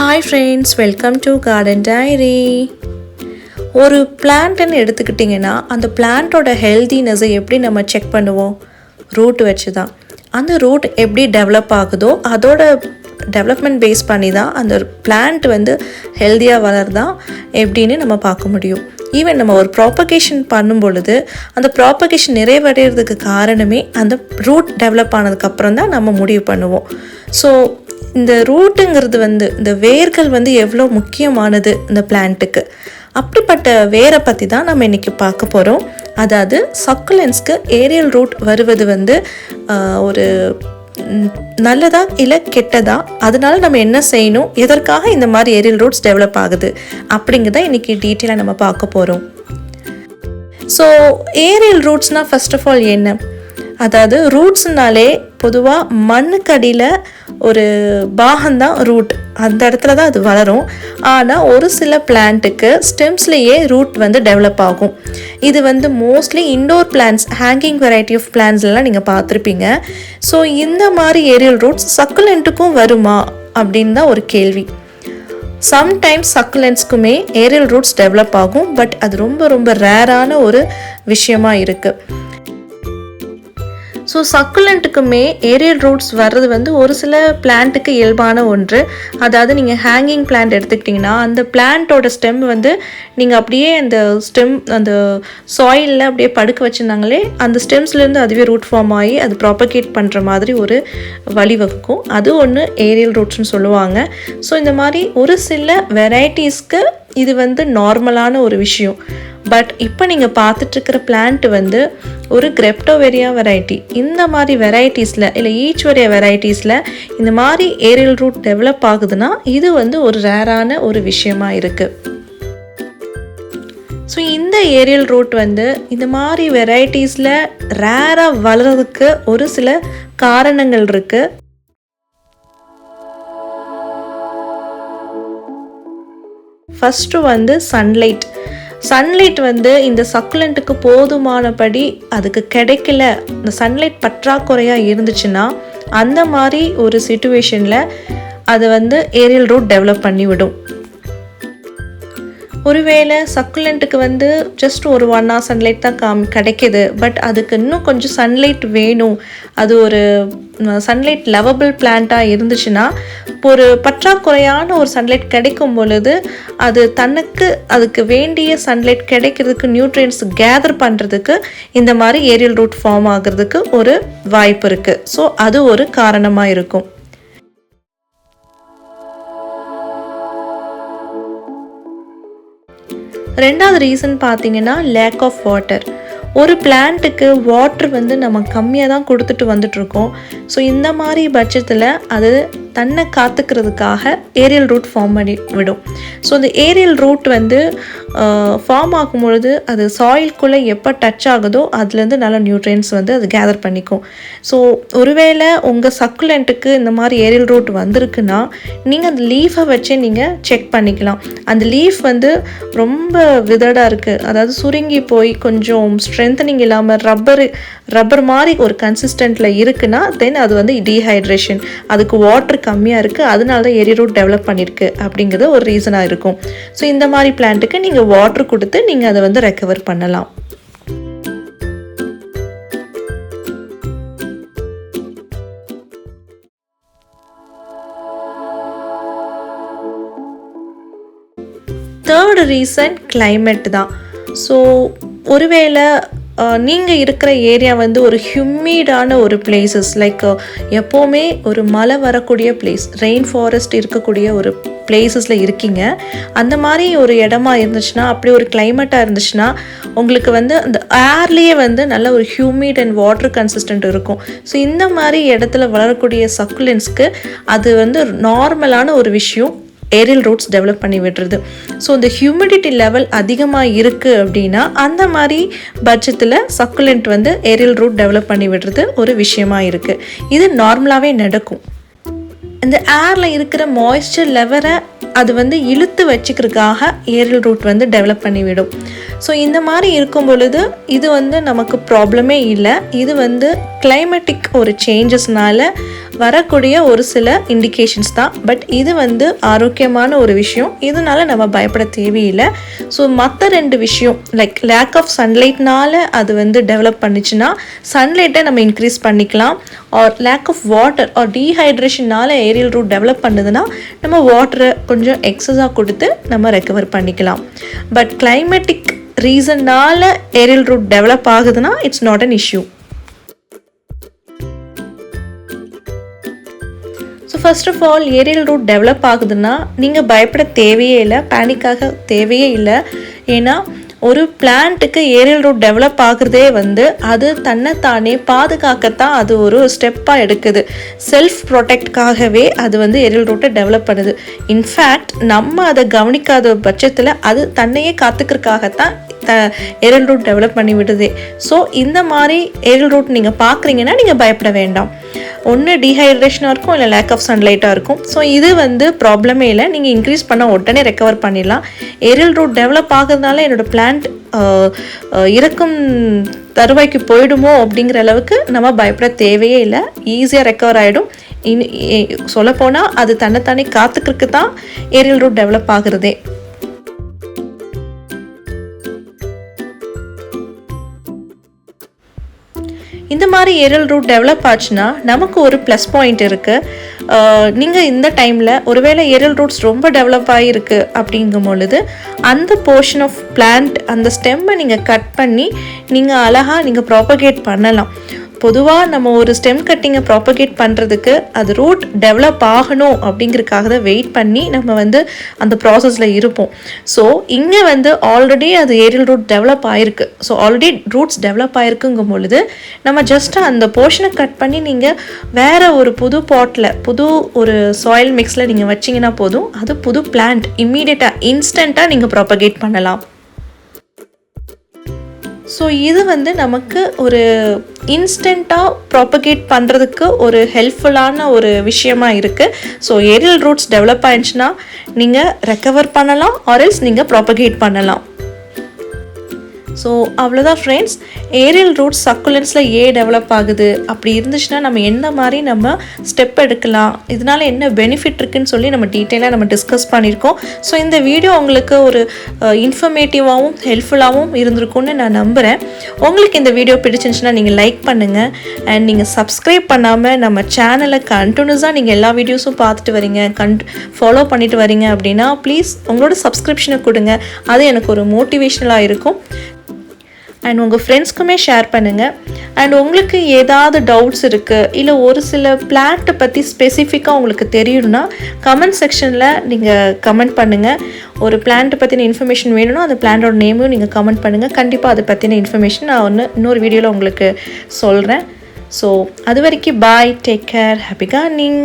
Hi friends, welcome to gardendiary. ஒரு பிளான்ட்னு எடுத்துக்கிட்டிங்கன்னா அந்த பிளான்ட்டோட ஹெல்தினஸை எப்படி நம்ம செக் பண்ணுவோம்? ரூட் வச்சு தான். அந்த ரூட் எப்படி டெவலப் ஆகுதோ அதோட டெவலப்மெண்ட் பேஸ் பண்ணி தான் அந்த பிளான்ட் வந்து ஹெல்த்தியாக வளருதா எப்படின்னு நம்ம பார்க்க முடியும். ஈவன் நம்ம ஒரு ப்ராப்பகேஷன் பண்ணும் பொழுது அந்த ப்ராப்பகேஷன் நிறைவடைகிறதுக்கு காரணமே அந்த ரூட் டெவலப் ஆனதுக்கப்புறம் தான் நம்ம முடிவு பண்ணுவோம். ஸோ இந்த ரூட்டுங்கிறது வந்து இந்த வேர்கள் வந்து எவ்வளோ முக்கியமானது இந்த பிளான்ட்டுக்கு. அப்படிப்பட்ட வேரை பற்றி தான் நம்ம இன்றைக்கி பார்க்க போகிறோம். அதாவது சக்குலென்ஸ்க்கு ஏரியல் ரூட் வருவது வந்து ஒரு நல்லதா இல்லை கெட்டதா, அதனால நம்ம என்ன செய்யணும், எதற்காக இந்த மாதிரி ஏரியல் ரூட்ஸ் டெவலப் ஆகுது அப்படிங்கிறத இன்றைக்கி டீட்டெயிலாக நம்ம பார்க்க போகிறோம். ஸோ ஏரியல் ரூட்ஸ்னால் ஃபர்ஸ்ட் ஆஃப் ஆல் என்ன? அதாவது ரூட்ஸ்னாலே பொதுவாக மண்ணுக்கடியில் ஒரு பாகம்தான் ரூட், அந்த இடத்துல தான் அது வளரும். ஆனால் ஒரு சில பிளான்ட்டுக்கு ஸ்டெம்ஸ்லேயே ரூட் வந்து டெவலப் ஆகும். இது வந்து mostly indoor plants, hanging variety of பிளான்ட்ஸ்லாம் நீங்கள் பார்த்துருப்பீங்க. ஸோ இந்த மாதிரி ஏரியல் ரூட்ஸ் சக்குலெண்ட்டுக்கும் வருமா அப்படின்னு தான் ஒரு கேள்வி. சம்டைம்ஸ் சக்குலென்ட்ஸ்க்குமே ஏரியல் ரூட்ஸ் டெவலப் ஆகும், பட் அது ரொம்ப ரொம்ப ரேரான ஒரு விஷயமா இருக்குது. ஸோ சக்குலெண்ட்டுக்குமே ஏரியல் ரூட்ஸ் வர்றது வந்து ஒரு சில பிளான்ட்டுக்கு இயல்பான ஒன்று. அதாவது நீங்கள் ஹேங்கிங் பிளான்ட் எடுத்துக்கிட்டிங்கன்னா அந்த பிளான்ட்டோட ஸ்டெம் வந்து நீங்கள் அப்படியே அந்த ஸ்டெம் அந்த சாயிலில் அப்படியே படுக்க வச்சுருந்தாங்களே அந்த ஸ்டெம்ஸ்லேருந்து அதுவே ரூட் ஃபார்ம் ஆகி அது ப்ராப்பகேட் பண்ணுற மாதிரி ஒரு வழிவகுக்கும். அது ஒன்று ஏரியல் ரூட்ஸ்னு சொல்லுவாங்க. ஸோ இந்த மாதிரி ஒரு சில வெரைட்டிஸ்க்கு இது வந்து நார்மலான ஒரு விஷயம். பட் இப்போ நீங்கள் பார்த்துட்ருக்கிற பிளான்ட் வந்து ஒரு கிரெப்டோவேரியா வெரைட்டி. இந்த மாதிரி வெரைட்டிஸில் இல்லை ஈச்வரியா வெரைட்டிஸில் இந்த மாதிரி ஏரியல் ரூட் டெவலப் ஆகுதுன்னா இது வந்து ஒரு ரேரான ஒரு விஷயமா இருக்குது. ஸோ இந்த ஏரியல் ரூட் வந்து இந்த மாதிரி வெரைட்டிஸில் ரேராக வளர்கிறதுக்கு ஒரு சில காரணங்கள் இருக்குது. ஃபஸ்ட்டு வந்து சன்லைட் வந்து இந்த சக்குலெண்ட்டுக்கு போதுமானபடி அதுக்கு கிடைக்கல, இந்த சன்லைட் பற்றாக்குறையாக இருந்துச்சுன்னா அந்த மாதிரி ஒரு சிச்சுவேஷனில் அது வந்து ஏரியல் ரூட் டெவலப் பண்ணிவிடும். ஒருவேளை சக்குலெண்ட்டுக்கு வந்து ஜஸ்ட் ஒரு 1 hour சன்லைட் தான் கிடைக்கிது, பட் அதுக்கு இன்னும் கொஞ்சம் சன்லைட் வேணும், அது ஒரு சன்லைட் லவபிள் பிளான்ட்டாக இருந்துச்சுன்னா ஒரு பற்றாக்குறையான ஒரு சன்லைட் கிடைக்கும் பொழுது அது அதுக்கு வேண்டிய சன்லைட் கிடைக்கிறதுக்கு நியூட்ரியன்ஸ் கேதர் பண்ணுறதுக்கு இந்த மாதிரி ஏரியல் ரூட் ஃபார்ம் ஆகிறதுக்கு ஒரு வாய்ப்பு இருக்குது. ஸோ அது ஒரு காரணமாக இருக்கும். ரெண்டாவது ரீசன் பார்த்தீங்கன்னா லேக் ஆஃப் வாட்டர். ஒரு பிளான்ட்டுக்கு வாட்டர் வந்து நம்ம கம்மியாக தான் கொடுத்துட்டு வந்துட்ருக்கோம். ஸோ இந்த மாதிரி பட்சத்தில் அது தன்னை காத்துக்கிறதுக்காக ஏரியல் ரூட் ஃபார்ம் பண்ணி விடும். ஸோ இந்த ஏரியல் ரூட் வந்து ஃபார்ம் ஆகும் பொழுது அது சாயில்குள்ளே எப்போ டச் ஆகுதோ அதுலேருந்து நல்ல நியூட்ரியன்ஸ் வந்து அது கேதர் பண்ணிக்கும். ஸோ ஒருவேளை உங்கள் சக்குலெண்ட்டுக்கு இந்த மாதிரி ஏரியல் ரூட் வந்திருக்குன்னா நீங்கள் அந்த லீஃபை வச்சே நீங்கள் செக் பண்ணிக்கலாம். அந்த லீஃப் வந்து ரொம்ப விதடாக இருக்குது, அதாவது சுருங்கி போய் கொஞ்சம் ஸ்ட்ரென்தனிங் இல்லாமல் ரப்பர் மாதிரி ஒரு கன்சிஸ்டண்ட்டில் இருக்குன்னா தென் அது வந்து டீஹைட்ரேஷன், அதுக்கு வாட்டர் கம்மியாக இருக்குது, அதனால தான் ஏரியல் ரூட் டெவலப் பண்ணியிருக்கு அப்படிங்கிறது ஒரு ரீசனாக இருக்கும். ஸோ இந்த மாதிரி பிளான்ட்டுக்கு நீங்கள் வாட்டர் கொடுத்து நீங்கள் அதை வந்து ரெக்கவர் பண்ணலாம். தேர்ட் ரீசன் கிளைமேட் தான். ஸோ ஒருவேளை நீங்கள் இருக்கிற ஏரியா வந்து ஒரு ஹியூமிடான ஒரு பிளேசஸ், லைக் எப்போவுமே ஒரு மழை வரக்கூடிய பிளேஸ், ரெயின் ஃபாரஸ்ட் இருக்கக்கூடிய ஒரு பிளேசஸில் இருக்கீங்க, அந்த மாதிரி ஒரு இடமா இருந்துச்சுன்னா, அப்படி ஒரு கிளைமேட்டாக இருந்துச்சுன்னா உங்களுக்கு வந்து அந்த ஏர்லேயே வந்து நல்ல ஒரு ஹியூமிட் அண்ட் வாட்டர் கன்சிஸ்டன்ட் இருக்கும். ஸோ இந்த மாதிரி இடத்துல வளரக்கூடிய சக்குலென்ட்ஸ்க்கு அது வந்து நார்மலான ஒரு விஷயம், ஏரியல் ரூட்ஸ் டெவலப் பண்ணி விடுறது. ஸோ இந்த ஹியூமிடிட்டி லெவல் அதிகமாக இருக்குது அப்படின்னா அந்த மாதிரி பட்சத்தில் சக்குலெண்ட் வந்து ஏரியல் ரூட் டெவலப் பண்ணி விடுறது ஒரு விஷயமா இருக்குது. இது நார்மலாகவே நடக்கும். இந்த ஏரில் இருக்கிற மாய்ஸ்சர் லெவலை அது வந்து இழுத்து வச்சுக்கிறதுக்காக ஏரியல் ரூட் வந்து டெவலப் பண்ணிவிடும். ஸோ இந்த மாதிரி இருக்கும் பொழுது இது வந்து நமக்கு ப்ராப்ளமே இல்லை. இது வந்து கிளைமேட்டிக் ஒரு சேஞ்சஸ்னால வரக்கூடிய ஒரு சில இண்டிகேஷன்ஸ் தான். பட் இது வந்து ஆரோக்கியமான ஒரு விஷயம், இதனால நம்ம பயப்பட தேவையில்லை. ஸோ மற்ற 2 விஷயம் லைக் லேக் ஆஃப் சன்லைட்னால அது வந்து டெவலப் பண்ணிச்சுன்னா சன்லைட்டை நம்ம இன்க்ரீஸ் பண்ணிக்கலாம். Or lack of water or டீஹைட்ரேஷனால் ஏரியல் ரூட் டெவலப் பண்ணுதுன்னா நம்ம வாட்டரை கொஞ்சம் எக்ஸஸாக கொடுத்து நம்ம ரெக்கவர் பண்ணிக்கலாம். பட் கிளைமேட்டிக் ரீசன்னால் ஏரியல் ரூட் டெவலப் ஆகுதுன்னா it's not an issue. So first of all aerial root develop ஆகுதுன்னா நீங்கள் பயப்பட தேவையே இல்லை, பேனிக்காக தேவையே இல்லை. ஏன்னா ஒரு பிளான்ட்டுக்கு ஏரியல் ரூட் டெவலப் ஆகுறதே வந்து அது தன்னைத்தானே பாதுகாக்கத்தான் அது ஒரு ஸ்டெப்பாக எடுக்குது. செல்ஃப் ப்ரொடெக்ட்காகவே அது வந்து ஏரியல் ரூட்டை டெவலப் பண்ணுது. இன்ஃபேக்ட் நம்ம அதை கவனிக்காத பட்சத்தில் அது தன்னையே காத்துக்கிறதுக்காகத்தான் ஏரியல் ரூட் டெவலப் பண்ணி விடுதே. ஸோ இந்த மாதிரி ஏரியல் ரூட் நீங்கள் பார்க்குறீங்கன்னா நீங்கள் பயப்பட வேண்டாம். ஒன்று டீஹைட்ரேஷனாக இருக்கும், இல்லை லேக் ஆஃப் சன்லைட்டாக இருக்கும். ஸோ இது வந்து ப்ராப்ளமே இல்லை, நீங்கள் இன்க்ரீஸ் பண்ண உடனே ரெக்கவர் பண்ணிடலாம். ஏரியல் ரூட் டெவலப் ஆகுறதுனால என்னோடய பிளான்ட் இறக்கும் தருவாய்க்கு போயிடுமோ அப்படிங்கிற அளவுக்கு நம்ம பயப்பட தேவையே இல்லை. ஈஸியாக ரெக்கவர் ஆகிடும். சொல்லப்போனால் அது தன்னைத்தானே காத்துக்கிறதுக்கு தான் ஏரியல் ரூட் டெவலப் ஆகுறதே. இந்த மாதிரி ஏரியல் ரூட் டெவலப் ஆச்சுன்னா நமக்கு ஒரு ப்ளஸ் பாயிண்ட் இருக்குது. நீங்கள் இந்த டைமில் ஒருவேளை ஏரியல் ரூட்ஸ் ரொம்ப டெவலப் ஆகிருக்கு அப்படிங்கும் பொழுது அந்த போர்ஷன் ஆஃப் பிளான்ட் அந்த ஸ்டெம்மை நீங்கள் கட் பண்ணி நீங்கள் அழகாக நீங்கள் ப்ராப்பகேட் பண்ணலாம். பொதுவாக நம்ம ஒரு ஸ்டெம் கட்டிங்கை ப்ராப்பகேட் பண்ணுறதுக்கு அது ரூட் டெவலப் ஆகணும் அப்படிங்கிறதுக்காக தான் வெயிட் பண்ணி நம்ம வந்து அந்த ப்ராசஸில் இருப்போம். ஸோ இங்கே வந்து ஆல்ரெடி அது ஏரியல் ரூட் டெவலப் ஆகிருக்கு. ஸோ ஆல்ரெடி ரூட்ஸ் டெவலப் ஆகிருக்குங்கும் பொழுது நம்ம ஜஸ்ட்டு அந்த போர்ஷனை கட் பண்ணி நீங்கள் வேறு ஒரு புது பாட்டில் புது ஒரு சாயில் மிக்ஸில் நீங்கள் வச்சிங்கன்னா போதும், அது புது பிளான்ட் இம்மீடியட்டாக இன்ஸ்டண்ட்டாக நீங்கள் ப்ராப்பகேட் பண்ணலாம். ஸோ இது வந்து நமக்கு ஒரு இன்ஸ்டண்ட்டாக ப்ராப்பகேட் பண்ணுறதுக்கு ஒரு ஹெல்ப்ஃபுல்லான ஒரு விஷயமா இருக்குது. ஸோ ஏரியல் ரூட்ஸ் டெவலப் ஆயிடுச்சுன்னா நீங்கள் ரெக்கவர் பண்ணலாம், ஆர்எல்ஸ் நீங்கள் ப்ராப்பகேட் பண்ணலாம். ஸோ அவ்வளோதான் ஃப்ரெண்ட்ஸ். ஏரியல் ரூட்ஸ் சக்குலன்ஸில் டெவலப் ஆகுது அப்படி இருந்துச்சுன்னா நம்ம எந்த மாதிரி நம்ம ஸ்டெப் எடுக்கலாம், இதனால் என்ன பெனிஃபிட் இருக்குதுன்னு சொல்லி நம்ம டீட்டெயிலாக நம்ம டிஸ்கஸ் பண்ணியிருக்கோம். ஸோ இந்த வீடியோ உங்களுக்கு ஒரு இன்ஃபர்மேட்டிவாகவும் ஹெல்ப்ஃபுல்லாகவும் இருந்திருக்கும்னு நான் நம்புகிறேன். உங்களுக்கு இந்த வீடியோ பிடிச்சிருந்துச்சுன்னா நீங்கள் லைக் பண்ணுங்கள். அண்ட் நீங்கள் சப்ஸ்கிரைப் பண்ணாமல் நம்ம சேனலை கண்டினியூஸாக நீங்கள் எல்லா வீடியோஸும் பார்த்துட்டு வரீங்க, ஃபாலோ பண்ணிட்டு வரீங்க அப்படின்னா ப்ளீஸ் உங்களோட சப்ஸ்கிரிப்ஷனை கொடுங்க. அது எனக்கு ஒரு மோட்டிவேஷ்னலாக இருக்கும். அண்ட் உங்கள் ஃப்ரெண்ட்ஸ்க்குமே ஷேர் பண்ணுங்கள். அண்ட் உங்களுக்கு ஏதாவது டவுட்ஸ் இருக்குது, இல்லை ஒரு சில பிளான்ட்டை பற்றி ஸ்பெசிஃபிக்காக உங்களுக்கு தெரியணும்னா கமெண்ட் செக்ஷனில் நீங்கள் கமெண்ட் பண்ணுங்கள். ஒரு பிளான்ட்டை பற்றின இன்ஃபர்மேஷன் வேணும்னா அந்த பிளான்ட்டோட நேமும் நீங்கள் கமெண்ட் பண்ணுங்கள். கண்டிப்பாக அதை பற்றின இன்ஃபர்மேஷன் நான் இன்னொரு வீடியோவில் உங்களுக்கு சொல்கிறேன். ஸோ அது வரைக்கும் பாய், டேக் கேர், ஹாப்பி கார்டனிங்.